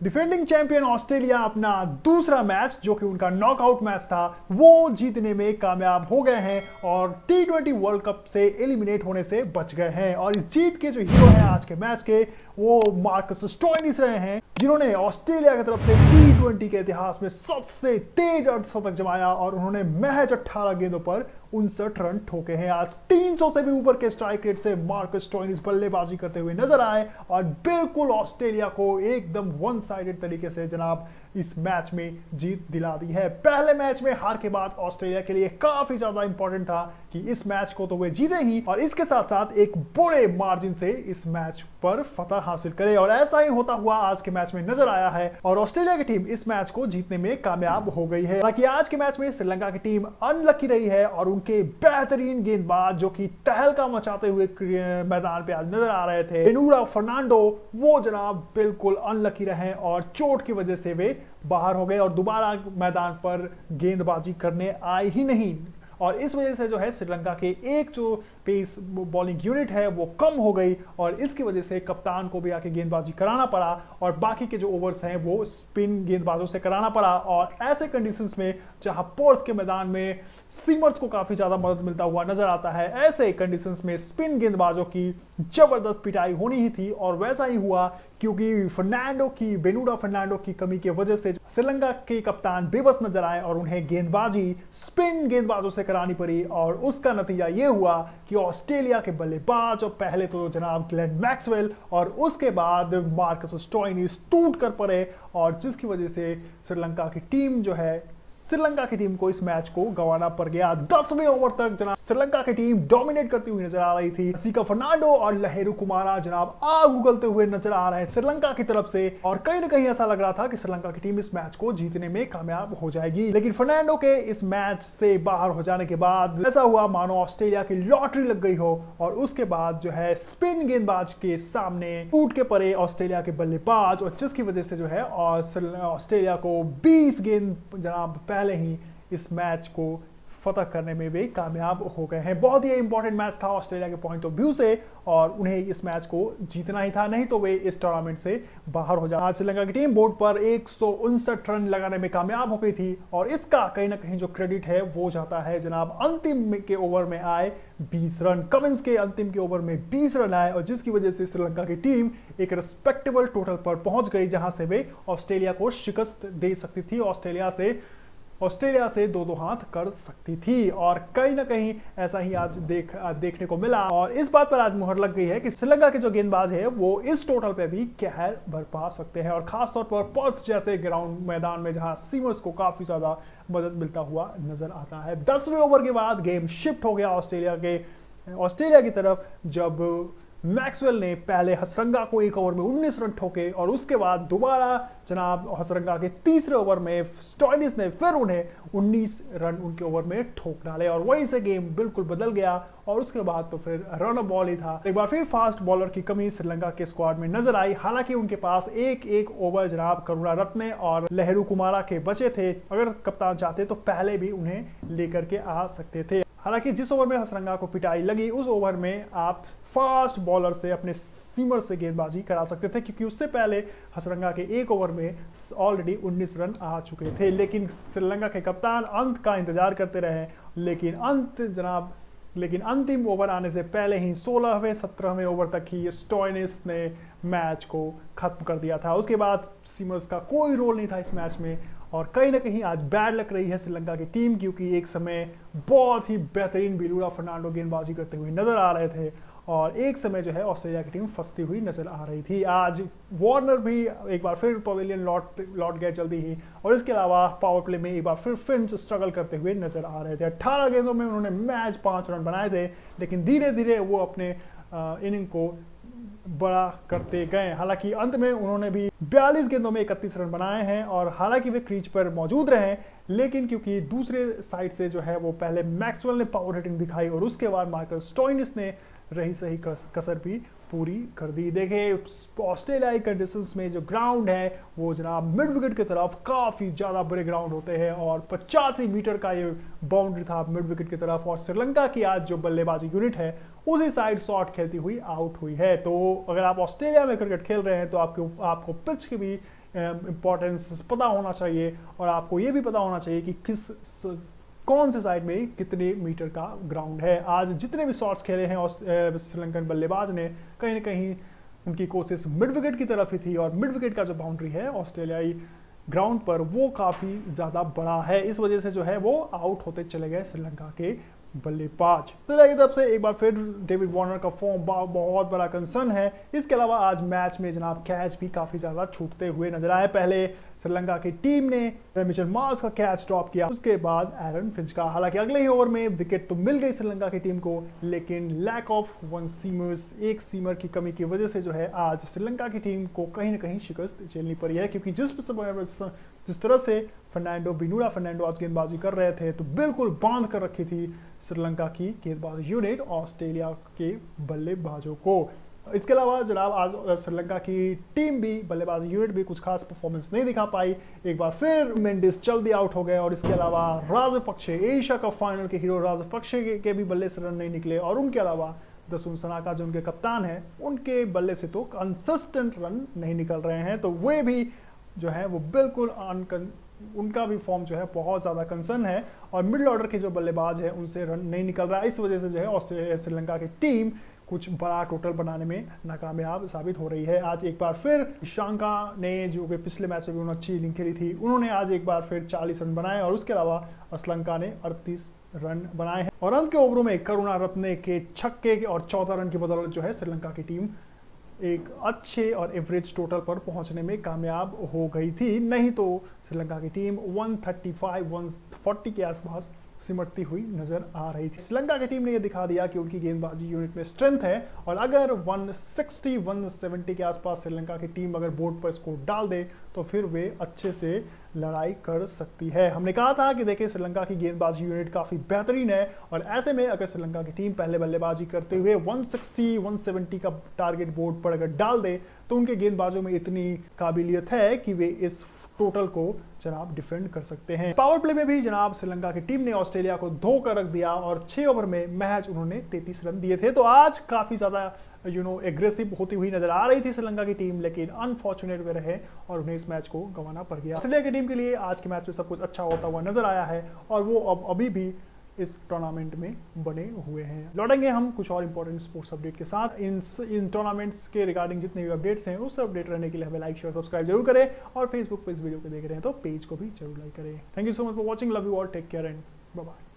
Defending champion Australia अपना दूसरा match जो कि उनका नॉकआउट मैच था वो जीतने में कामयाब हो गए हैं और टी20 वर्ल्ड कप से एलिमिनेट होने से बच गए हैं। और इस जीत के जो हीरो हैं आज के मैच के वो मार्कस स्टोइनिस रहे हैं, जिन्होंने ऑस्ट्रेलिया की तरफ से टी20 के इतिहास में सबसे तेज अर्धशतक जमाया और उन्होंने महज 18 गेंदों पर 59 रन ठोके हैं। आज 300 से भी ऊपर के स्ट्राइक रेट से मार्कस स्टोइनिस बल्लेबाजी करते हुए नजर आए और बिल्कुल ऑस्ट्रेलिया को एकदम वन साइडेड तरीके से जनाब इस मैच में जीत दिला दी है। पहले मैच में हार के बाद ऑस्ट्रेलिया के लिए काफी ज्यादा इंपॉर्टेंट था कि इस मैच को तो वे जीते ही और इसके साथ साथ एक बड़े मार्जिन से इस मैच पर फतह हासिल करे, और ऐसा ही होता हुआ आज के मैच में नजर आया है और ऑस्ट्रेलिया की टीम इस मैच को जीतने में कामयाब हो गई है। हालांकि आज के मैच में श्रीलंका की टीम अनलकी रही है और उनके बेहतरीन गेंदबाज जो कि तहलका मचाते हुए मैदान पे आज नजर आ रहे थे, बेनूरा फर्नांडो, वो जनाब बिल्कुल अनलकी रहे और चोट की वजह से वे बाहर हो गए और दोबारा मैदान पर गेंदबाजी करने आए ही नहीं। और इस वजह से जो है श्रीलंका के एक जो पेस बॉलिंग यूनिट है वो कम हो गई और इसकी वजह से कप्तान को भी आके गेंदबाजी कराना पड़ा और बाकी के जो ओवर्स हैं वो स्पिन गेंदबाजों से कराना पड़ा। और ऐसे कंडीशंस में जहां पोर्थ के मैदान में सीमर्स को काफी ज्यादा मदद मिलता हुआ नजर आता है, ऐसे कंडीशंस में स्पिन गेंदबाजों की जबरदस्त पिटाई होनी ही थी और वैसा ही हुआ, क्योंकि बेनूरा फर्नांडो की कमी की वजह से श्रीलंका के कप्तान बेबस नजर आए और उन्हें गेंदबाजी स्पिन गेंदबाजों से करानी पड़ी और उसका नतीजा यह हुआ कि ऑस्ट्रेलिया के बल्लेबाज और पहले तो जनाब ग्लेन मैक्सवेल और उसके बाद मार्कस स्टोइनिस टूट कर पड़े और जिसकी वजह से श्रीलंका की टीम को इस मैच को गंवाना पड़ गया। 10वें ओवर तक जनाब श्रीलंका की टीम डोमिनेट करती हुई नजर आ रही थी। सीका फर्नांडो और लहेरू कुमारा जनाब आग उगलते हुए नजर आ रहे हैं श्रीलंका की तरफ से और कहीं ना कहीं ऐसा लग रहा था कि श्रीलंका की टीम इस मैच को जीतने में कामयाब हो जाएगी। लेकिन फर्नांडो के इस मैच से बाहर हो जाने के बाद ऐसा हुआ मानो ऑस्ट्रेलिया की लॉटरी लग गई हो और उसके बाद जो है स्पिन गेंदबाज के सामने टूट के पड़े ऑस्ट्रेलिया के बल्लेबाज और जिसकी वजह से जो है ऑस्ट्रेलिया को 20 गेंद जनाब पहले ही इस मैच को फतह करने में भी कामयाब हो गए हैं। बहुत ही इंपॉर्टेंट मैच था ऑस्ट्रेलिया के पॉइंट ऑफ व्यू से और उन्हें इस मैच को जीतना ही था, नहीं तो वे इस टूर्नामेंट से बाहर हो जाए। आज श्रीलंका की टीम बोर्ड पर 159 रन लगाने में कामयाब हो गई थी और इसका कहीं ना कहीं जो क्रेडिट है वो जाता है जनाब अंतिम के ओवर में आए 20 रन। कमिंस के अंतिम के ओवर में 20 रन आए और जिसकी वजह से श्रीलंका की टीम एक रिस्पेक्टेबल टोटल पर पहुंच गई जहां से वे ऑस्ट्रेलिया को शिकस्त दे सकती थी, ऑस्ट्रेलिया से दो हाथ कर सकती थी और कहीं ना कहीं ऐसा ही आज देखने को मिला। और इस बात पर आज मुहर लग गई है कि श्रीलंका के जो गेंदबाज है वो इस टोटल पे भी कहर बरपा सकते हैं और खासतौर पर पर्थ जैसे ग्राउंड मैदान में जहां सीमर्स को काफी ज्यादा मदद मिलता हुआ नजर आता है। 10वें ओवर के बाद गेम शिफ्ट हो गया ऑस्ट्रेलिया की तरफ जब मैक्सवेल ने पहले हसरंगा को एक ओवर में 19 रन ठोके और उसके बाद दोबारा जनाब हसरंगा के तीसरे ओवर में स्टोइनिस ने फिर उन्हें 19 रन उनके ओवर में ठोक डाले और वहीं से गेम बिल्कुल बदल गया और उसके बाद तो फिर रन बॉल ही था। एक बार फिर फास्ट बॉलर की कमी श्रीलंका के स्क्वाड में नजर आई। हालांकि उनके पास एक ओवर जनाब करुणारत्ने और लहेरू कुमारा के बचे थे, अगर कप्तान चाहते तो पहले भी उन्हें लेकर के आ सकते थे। हालांकि जिस ओवर में हसरंगा को पिटाई लगी उस ओवर में आप फास्ट बॉलर से अपने सीमर से गेंदबाजी करा सकते थे, क्योंकि उससे पहले हसरंगा के एक ओवर में ऑलरेडी 19 रन आ चुके थे। लेकिन श्रीलंका के कप्तान अंत का इंतजार करते रहे, लेकिन अंतिम ओवर आने से पहले ही 16वें 17वें ओवर तक ही स्टोइनिस ने मैच को खत्म कर दिया था। उसके बाद सीमर्स का कोई रोल नहीं था इस मैच में और कहीं ना कहीं आज बैड लग रही है श्रीलंका की टीम, क्योंकि एक समय बहुत ही बेहतरीन बेनूरा फर्नांडो गेंदबाजी करते हुए नजर आ रहे थे और एक समय जो है ऑस्ट्रेलिया की टीम फंसती हुई नजर आ रही थी। आज वार्नर भी एक बार फिर पवेलियन लौट गए जल्दी ही और इसके अलावा पावर प्ले में एक बार फिर फिंच स्ट्रगल करते हुए नजर आ रहे थे। 18 गेंदों में उन्होंने मैच 5 रन बनाए थे, लेकिन धीरे धीरे वो अपने इनिंग को बड़ा करते गए। हालांकि अंत में उन्होंने भी 42 गेंदों में 31 रन बनाए हैं और हालांकि वे क्रीज पर मौजूद रहे, लेकिन क्योंकि दूसरे साइड से जो है वो पहले मैक्सवेल ने पावर हिटिंग दिखाई और उसके बाद मार्कस स्टोइनिस ने रही सही कसर भी पूरी कर दी। देखें ऑस्ट्रेलियाई कंडीशंस में जो ग्राउंड है वो जनाब मिड विकेट की तरफ काफी ज्यादा बड़े ग्राउंड होते हैं और 85 मीटर का ये बाउंड्री था मिड विकेट की तरफ और श्रीलंका की आज जो बल्लेबाजी यूनिट है उसी साइड शॉट खेलती हुई आउट हुई है। तो अगर आप ऑस्ट्रेलिया में क्रिकेट खेल रहे हैं तो आपको पिच की भी इंपॉर्टेंस पता होना चाहिए और आपको ये भी पता होना चाहिए कि कौन से साइड में कितने मीटर का ग्राउंड है। आज जितने भी शॉट्स खेले हैं श्रीलंकन बल्लेबाज ने, कहीं ना कहीं उनकी कोशिश मिड विकेट की तरफ ही थी और मिड विकेट का जो बाउंड्री है ऑस्ट्रेलियाई ग्राउंड पर वो काफ़ी ज़्यादा बड़ा है, इस वजह से जो है वो आउट होते चले गए श्रीलंका के बल्लेबाज। ऑस्ट्रेलिया की तरफ से एक बार फिर डेविड वार्नर का फॉर्म बहुत बड़ा कंसर्न है। इसके अलावा आज मैच में जनाब कैच भी काफ़ी ज़्यादा छूटते हुए नजर आए। पहले श्रीलंका की टीम ने मिचेल मार्श का कैच ड्रॉप किया, उसके बाद एरन फिंच का। हालांकि अगले ही ओवर में विकेट तो मिल गई श्रीलंका की टीम को, लेकिन लैक ऑफ वन सीमर्स, एक सीमर की कमी की वजह से जो है आज श्रीलंका की टीम को कहीं ना कहीं शिकस्त झेलनी पड़ी है। क्योंकि जिस तरह से विनूरा फर्नांडो आज गेंदबाजी कर रहे थे तो बिल्कुल बांध कर रखी थी श्रीलंका की गेंदबाज यूनिट ऑस्ट्रेलिया के बल्लेबाजों को। इसके अलावा जनाब आज श्रीलंका की टीम भी, बल्लेबाज यूनिट भी कुछ खास परफॉर्मेंस नहीं दिखा पाई। एक बार फिर मेंडिस जल्दी आउट हो गए और इसके अलावा राजपक्षे, एशिया कप फाइनल के हीरो राजपक्षे के भी बल्ले से रन नहीं निकले और उनके अलावा दसुन सनाका जो उनके कप्तान हैं उनके बल्ले से तो कंसिस्टेंट रन नहीं निकल रहे हैं, तो वे भी जो है वो बिल्कुल उनका भी फॉर्म जो है बहुत ज़्यादा कंसर्न है और मिडिल ऑर्डर के जो बल्लेबाज है उनसे रन नहीं निकल रहा है। इस वजह से जो है ऑस्ट्रेलिया श्रीलंका की टीम कुछ बड़ा टोटल बनाने में नाकामयाब साबित हो रही है। आज एक बार फिर शंका ने, जो कि पिछले मैच में भी उन्होंने अच्छी इनिंग खेली थी, उन्होंने आज एक बार फिर 40 रन बनाए और उसके अलावा श्रीलंका ने 38 रन बनाए हैं। और अंत के ओवरों में करुणा रत्ने के छक्के और 14 रन की बदौलत जो है श्रीलंका की टीम एक अच्छे और एवरेज टोटल पर पहुंचने में कामयाब हो गई थी, नहीं तो श्रीलंका की टीम 135-140 के आसपास सिमटती हुई नजर आ रही थी। श्रीलंका की टीम ने यह दिखा दिया कि उनकी गेंदबाजी यूनिट में स्ट्रेंथ है और अगर 160-170 के आसपास श्रीलंका की टीम अगर बोर्ड पर स्कोर डाल दे तो फिर वे अच्छे से लड़ाई कर सकती है। हमने कहा था कि देखिए श्रीलंका की गेंदबाजी यूनिट काफ़ी बेहतरीन है और ऐसे में अगर श्रीलंका की टीम पहले बल्लेबाजी करते हुए 160-170 का टारगेट बोर्ड पर अगर डाल दे तो उनके गेंदबाजों में इतनी काबिलियत है कि वे इस टोटल को जनाब डिफेंड कर सकते हैं। पावर प्ले में भी जनाब श्रीलंका की टीम ने ऑस्ट्रेलिया को धोकर रख दिया और 6 ओवर में महज उन्होंने 33 रन दिए थे। तो आज काफी ज्यादा एग्रेसिव होती हुई नजर आ रही थी श्रीलंका की टीम, लेकिन अनफॉर्चुनेट वे रहे और उन्हें इस मैच को गंवाना पड़ गया। ऑस्ट्रेलिया की टीम के लिए आज के मैच में सब कुछ अच्छा होता हुआ नजर आया है और वो अब अभी भी इस टूर्नामेंट में बने हुए हैं। लौटेंगे हम कुछ और इंपॉर्टेंट स्पोर्ट्स अपडेट के साथ। इन टूर्नामेंट्स के रिगार्डिंग जितने भी अपडेट्स हैं उससे अपडेट रहने के लिए हमें लाइक शेयर सब्सक्राइब जरूर करें और फेसबुक पे इस वीडियो को देख रहे हैं तो पेज को भी जरूर लाइक करें। Thank you so much for watching, love you all, take care and bye bye.